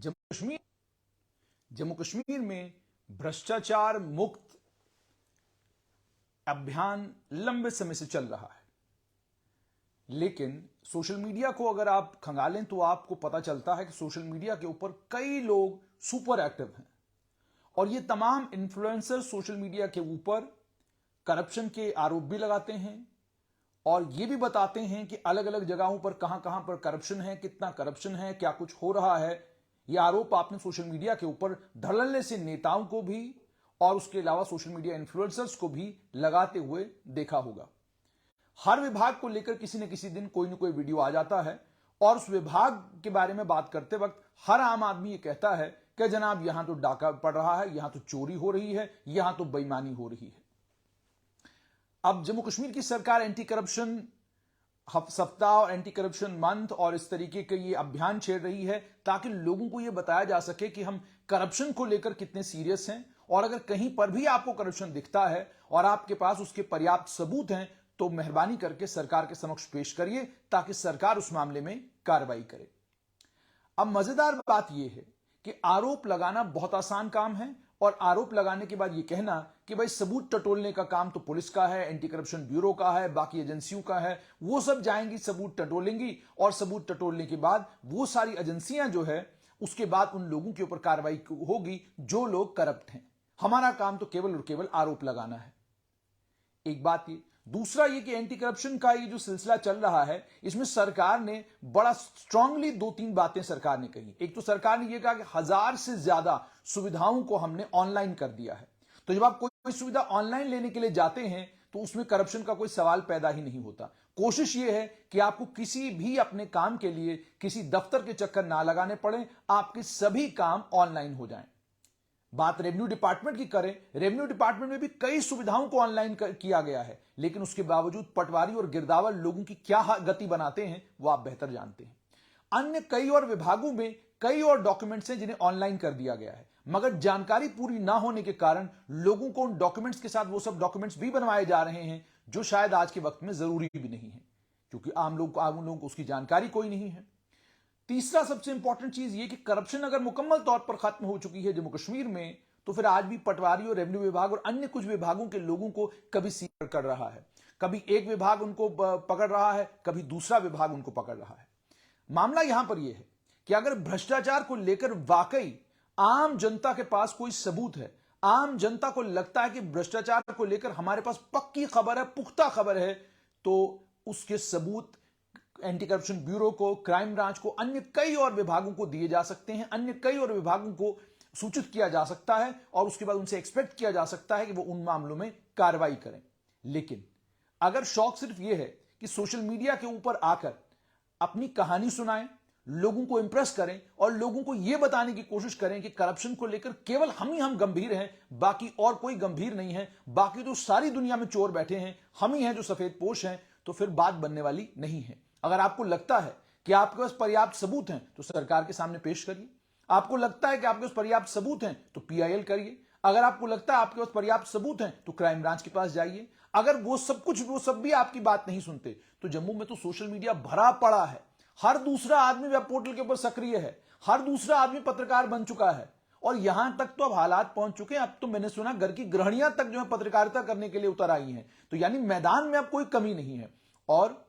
जम्मू कश्मीर जम्मू कश्मीर में भ्रष्टाचार मुक्त अभियान लंबे समय से चल रहा है, लेकिन सोशल मीडिया को अगर आप खंगालें तो आपको पता चलता है कि सोशल मीडिया के ऊपर कई लोग सुपर एक्टिव हैं और ये तमाम इन्फ्लुएंसर सोशल मीडिया के ऊपर करप्शन के आरोप भी लगाते हैं और ये भी बताते हैं कि अलग अलग जगहों पर कहां कहां पर करप्शन है, कितना करप्शन है, क्या कुछ हो रहा है। ये आरोप आपने सोशल मीडिया के ऊपर धड़ल्ले से नेताओं को भी और उसके अलावा सोशल मीडिया इन्फ्लुएंसर्स को भी लगाते हुए देखा होगा। हर विभाग को लेकर किसी न किसी दिन कोई न कोई वीडियो आ जाता है और उस विभाग के बारे में बात करते वक्त हर आम आदमी ये कहता है कि जनाब यहां तो डाका पड़ रहा है, यहां तो चोरी हो रही है, यहां तो बेईमानी हो रही है। अब जम्मू कश्मीर की सरकार एंटी करप्शन सप्ताह और एंटी करप्शन मंथ और इस तरीके के ये अभियान छेड़ रही है ताकि लोगों को ये बताया जा सके कि हम करप्शन को लेकर कितने सीरियस हैं और अगर कहीं पर भी आपको करप्शन दिखता है और आपके पास उसके पर्याप्त सबूत हैं तो मेहरबानी करके सरकार के समक्ष पेश करिए ताकि सरकार उस मामले में कार्रवाई करे। अब मजेदार बात यह है कि आरोप लगाना बहुत आसान काम है और आरोप लगाने के बाद यह कहना कि भाई सबूत टटोलने का काम तो पुलिस का है, एंटी करप्शन ब्यूरो का है, बाकी एजेंसियों का है, वो सब जाएंगी सबूत टटोलेंगी और सबूत टटोलने के बाद वो सारी एजेंसियां जो है उसके बाद उन लोगों के ऊपर कार्रवाई होगी जो लोग करप्ट हैं। हमारा काम तो केवल और केवल आरोप लगाना है। एक बात ये, दूसरा ये कि एंटी करप्शन का ये जो सिलसिला चल रहा है इसमें सरकार ने बड़ा स्ट्रांगली दो तीन बातें सरकार ने कही। एक तो सरकार ने यह कहा कि 1000 से ज्यादा सुविधाओं को हमने ऑनलाइन कर दिया है, तो जब आप कोई सुविधा ऑनलाइन लेने के लिए जाते हैं तो उसमें करप्शन का कोई सवाल पैदा ही नहीं होता। कोशिश यह है कि आपको किसी भी अपने काम के लिए किसी दफ्तर के चक्कर ना लगाने पड़े, आपके सभी काम ऑनलाइन हो जाएं। बात रेवेन्यू डिपार्टमेंट की करें, रेवेन्यू डिपार्टमेंट में भी कई सुविधाओं को ऑनलाइन किया गया है, लेकिन उसके बावजूद पटवारी और गिरदावर लोगों की क्या गति बनाते हैं वो आप बेहतर जानते हैं। अन्य कई और विभागों में कई और डॉक्यूमेंट्स हैं जिन्हें ऑनलाइन कर दिया गया है, मगर जानकारी पूरी ना होने के कारण लोगों को उन डॉक्यूमेंट्स के साथ वो सब डॉक्यूमेंट्स भी बनवाए जा रहे हैं जो शायद आज के वक्त में जरूरी भी नहीं है, क्योंकि आम लोगों को उसकी जानकारी कोई नहीं है। तीसरा सबसे इंपॉर्टेंट चीज ये कि करप्शन अगर मुकम्मल तौर पर खत्म हो चुकी है जम्मू कश्मीर में तो फिर आज भी पटवारी और रेवेन्यू विभाग और अन्य कुछ विभागों के लोगों को कभी सीकर कर रहा है, कभी एक विभाग उनको पकड़ रहा है, कभी दूसरा विभाग उनको पकड़ रहा है। मामला यहां पर यह है कि अगर भ्रष्टाचार को लेकर वाकई आम जनता के पास कोई सबूत है, आम जनता को लगता है कि भ्रष्टाचार को लेकर हमारे पास पक्की खबर है, पुख्ता खबर है, तो उसके सबूत एंटी करप्शन ब्यूरो को, क्राइम ब्रांच को, अन्य कई और विभागों को दिए जा सकते हैं, अन्य कई और विभागों को सूचित किया जा सकता है और उसके बाद उनसे एक्सपेक्ट किया जा सकता है कि वो उन मामलों में कार्रवाई करें। लेकिन अगर शौक सिर्फ यह है कि सोशल मीडिया के ऊपर आकर अपनी कहानी सुनाएं, लोगों को इंप्रेस करें और लोगों को यह बताने की कोशिश करें कि करप्शन को लेकर केवल हम गंभीर हैं, बाकी और कोई गंभीर नहीं है, बाकी तो सारी दुनिया में चोर बैठे हैं, हम ही हैं जो सफेद पोश हैं, तो फिर बात बनने वाली नहीं है। अगर आपको लगता है कि आपके पास पर्याप्त सबूत हैं तो सरकार के सामने पेश करिए। आपको लगता है कि आपके पास पर्याप्त सबूत हैं तो पीआईएल करिए। अगर आपको लगता है आपके पास पर्याप्त सबूत हैं तो क्राइम ब्रांच के पास जाइए। अगर वो सब भी आपकी बात नहीं सुनते तो जम्मू में तो सोशल मीडिया भरा पड़ा है, हर दूसरा आदमी वेब पोर्टल के ऊपर सक्रिय है, हर दूसरा आदमी पत्रकार बन चुका है और यहां तक तो अब हालात पहुंच चुके हैं, अब तो मैंने सुना घर की गृहणियां तक जो है पत्रकारिता करने के लिए उतर आई हैं। तो यानी मैदान में अब कोई कमी नहीं है। और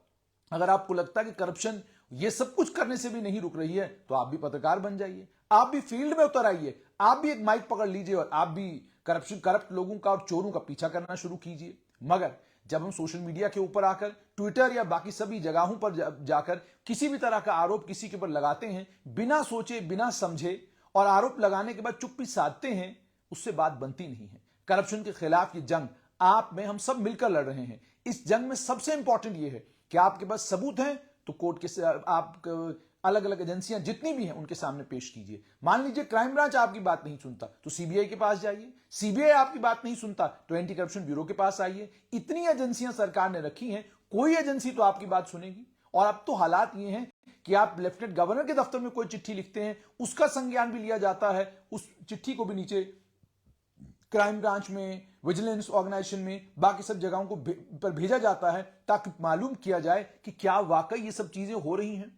अगर आपको लगता है कि करप्शन ये सब कुछ करने से भी नहीं रुक रही है तो आप भी पत्रकार बन जाइए, आप भी फील्ड में उतर आइए, आप भी एक माइक पकड़ लीजिए और आप भी करप्ट लोगों का और चोरों का पीछा करना शुरू कीजिए। मगर जब हम सोशल मीडिया के ऊपर आकर ट्विटर या बाकी सभी जगहों पर जाकर किसी भी तरह का आरोप किसी के ऊपर लगाते हैं बिना सोचे बिना समझे और आरोप लगाने के बाद चुप्पी साधते हैं, उससे बात बनती नहीं है। करप्शन के खिलाफ ये जंग आप में हम सब मिलकर लड़ रहे हैं। इस जंग में सबसे इंपॉर्टेंट यह है कि आपके पास सबूत हैं तो कोर्ट के आप अलग अलग एजेंसियां जितनी भी हैं उनके सामने पेश कीजिए। मान लीजिए क्राइम ब्रांच आपकी बात नहीं सुनता तो सीबीआई के पास जाइए, सीबीआई आपकी बात नहीं सुनता तो एंटी करप्शन ब्यूरो के पास आइए। इतनी एजेंसियां सरकार ने रखी हैं, कोई एजेंसी तो आपकी बात सुनेगी। और अब तो हालात ये हैं कि आप लेफ्टिनेंट गवर्नर के दफ्तर में कोई चिट्ठी लिखते हैं, उसका संज्ञान भी लिया जाता है, उस चिट्ठी को भी नीचे क्राइम ब्रांच में, विजिलेंस ऑर्गेनाइजेशन में, बाकी सब जगहों को पर भेजा जाता है ताकि मालूम किया जाए कि क्या वाकई ये सब चीजें हो रही हैं।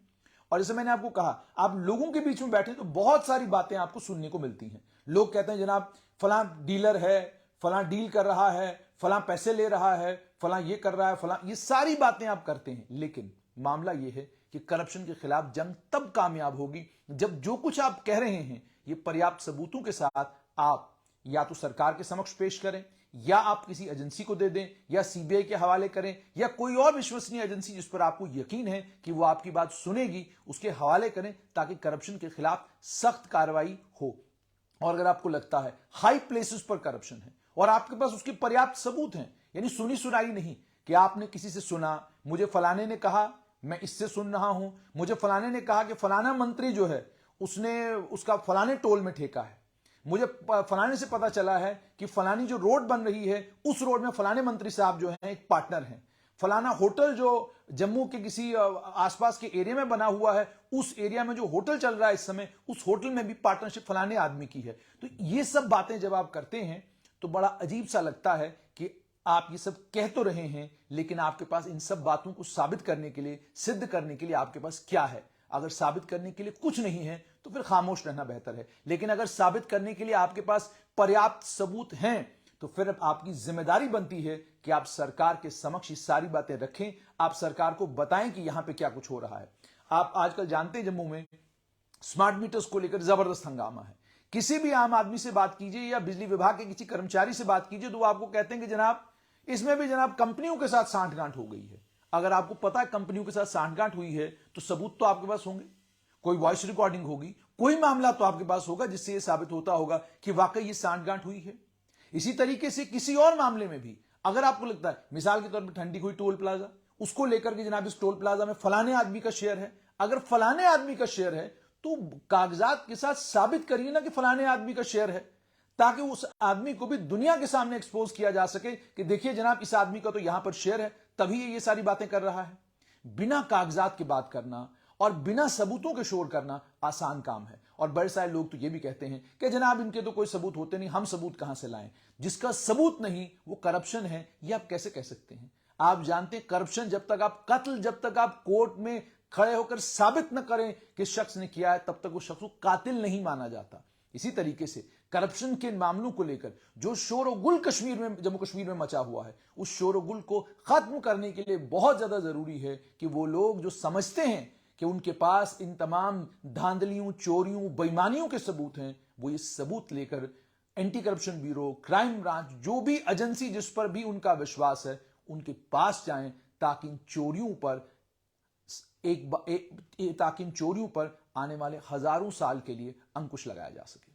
और जैसे मैंने आपको कहा, आप लोगों के बीच में बैठे तो बहुत सारी बातें आपको सुनने को मिलती हैं। लोग कहते हैं जनाब फलां डीलर है, फलां डील कर रहा है, फलां पैसे ले रहा है, फलां ये कर रहा है, फलां, ये सारी बातें आप करते हैं। लेकिन मामला ये है कि करप्शन के खिलाफ जंग तब कामयाब होगी जब जो कुछ आप कह रहे हैं ये पर्याप्त सबूतों के साथ आप या तो सरकार के समक्ष पेश करें, या आप किसी एजेंसी को दे दें, या सीबीआई के हवाले करें, या कोई और विश्वसनीय एजेंसी जिस पर आपको यकीन है कि वो आपकी बात सुनेगी उसके हवाले करें, ताकि करप्शन के खिलाफ सख्त कार्रवाई हो। और अगर आपको लगता है हाई प्लेसेस पर करप्शन है और आपके पास उसके पर्याप्त सबूत हैं, यानी सुनी सुनाई नहीं कि आपने किसी से सुना, मुझे फलाने ने कहा, मैं इससे सुन रहा हूं, मुझे फलाने ने कहा कि फलाना मंत्री जो है उसने उसका फलाने टोल में ठेका है, मुझे फलाने से पता चला है कि फलानी जो रोड बन रही है उस रोड में फलाने मंत्री साहब जो हैं एक पार्टनर हैं, फलाना होटल जो जम्मू के किसी आसपास के एरिया में बना हुआ है उस एरिया में जो होटल चल रहा है इस समय, उस होटल में भी पार्टनरशिप फलाने आदमी की है। तो ये सब बातें जब आप करते हैं तो बड़ा अजीब सा लगता है कि आप ये सब कह तो रहे हैं, लेकिन आपके पास इन सब बातों को साबित करने के लिए, सिद्ध करने के लिए आपके पास क्या है? अगर साबित करने के लिए कुछ नहीं है तो फिर खामोश रहना बेहतर है। लेकिन अगर साबित करने के लिए आपके पास पर्याप्त सबूत हैं तो फिर आपकी जिम्मेदारी बनती है कि आप सरकार के समक्ष ये सारी बातें रखें, आप सरकार को बताएं कि यहां पे क्या कुछ हो रहा है। आप आजकल जानते हैं जम्मू में स्मार्ट मीटर्स को लेकर जबरदस्त हंगामा है। किसी भी आम आदमी से बात कीजिए या बिजली विभाग के किसी कर्मचारी से बात कीजिए तो वो आपको कहते हैं कि जनाब इसमें भी जनाब कंपनियों के साथ सांठगांठ हो गई है। अगर आपको पता है कंपनियों के साथ सांठगांठ हुई है तो सबूत तो आपके पास होंगे, कोई वॉइस रिकॉर्डिंग होगी, कोई मामला तो आपके पास होगा जिससे यह साबित होता होगा कि वाकई ये सांठगांठ हुई है। इसी तरीके से किसी और मामले में भी अगर आपको लगता है, मिसाल के तौर पर ठंडी हुई टोल प्लाजा, उसको लेकर के जनाब इस टोल प्लाजा में फलाने आदमी का शेयर है, अगर फलाने आदमी का शेयर है तो कागजात के साथ साबित करिए ना कि फलाने आदमी का शेयर है, ताकि उस आदमी को भी दुनिया के सामने एक्सपोज किया जा सके कि देखिए जनाब इस आदमी का तो यहां पर शेयर है, तभी ये सारी बातें कर रहा है। बिना कागजात की बात करना और बिना सबूतों के शोर करना आसान काम है। और बड़े सारे लोग तो ये भी कहते हैं कि जनाब इनके तो कोई सबूत होते नहीं, हम सबूत कहां से लाएं? जिसका सबूत नहीं वो करप्शन है, ये आप कैसे कह सकते हैं? आप जानते हैं करप्शन जब तक आप कोर्ट में खड़े होकर साबित न करें कि शख्स ने किया है, तब तक उस शख्स को कातिल नहीं माना जाता। इसी तरीके से करप्शन के मामलों को लेकर जो शोरगुल जम्मू कश्मीर में मचा हुआ है, उस शोरगुल को खत्म करने के लिए बहुत ज्यादा जरूरी है कि वो लोग जो समझते हैं कि उनके पास इन तमाम धांधलियों, चोरियों, बेईमानियों के सबूत हैं, वो ये सबूत लेकर anti corruption bureau, crime branch, जो भी एजेंसी जिस पर भी उनका विश्वास है, उनके पास जाएं ताकि इन चोरियों पर आने वाले हजारों साल के लिए अंकुश लगाया जा सके।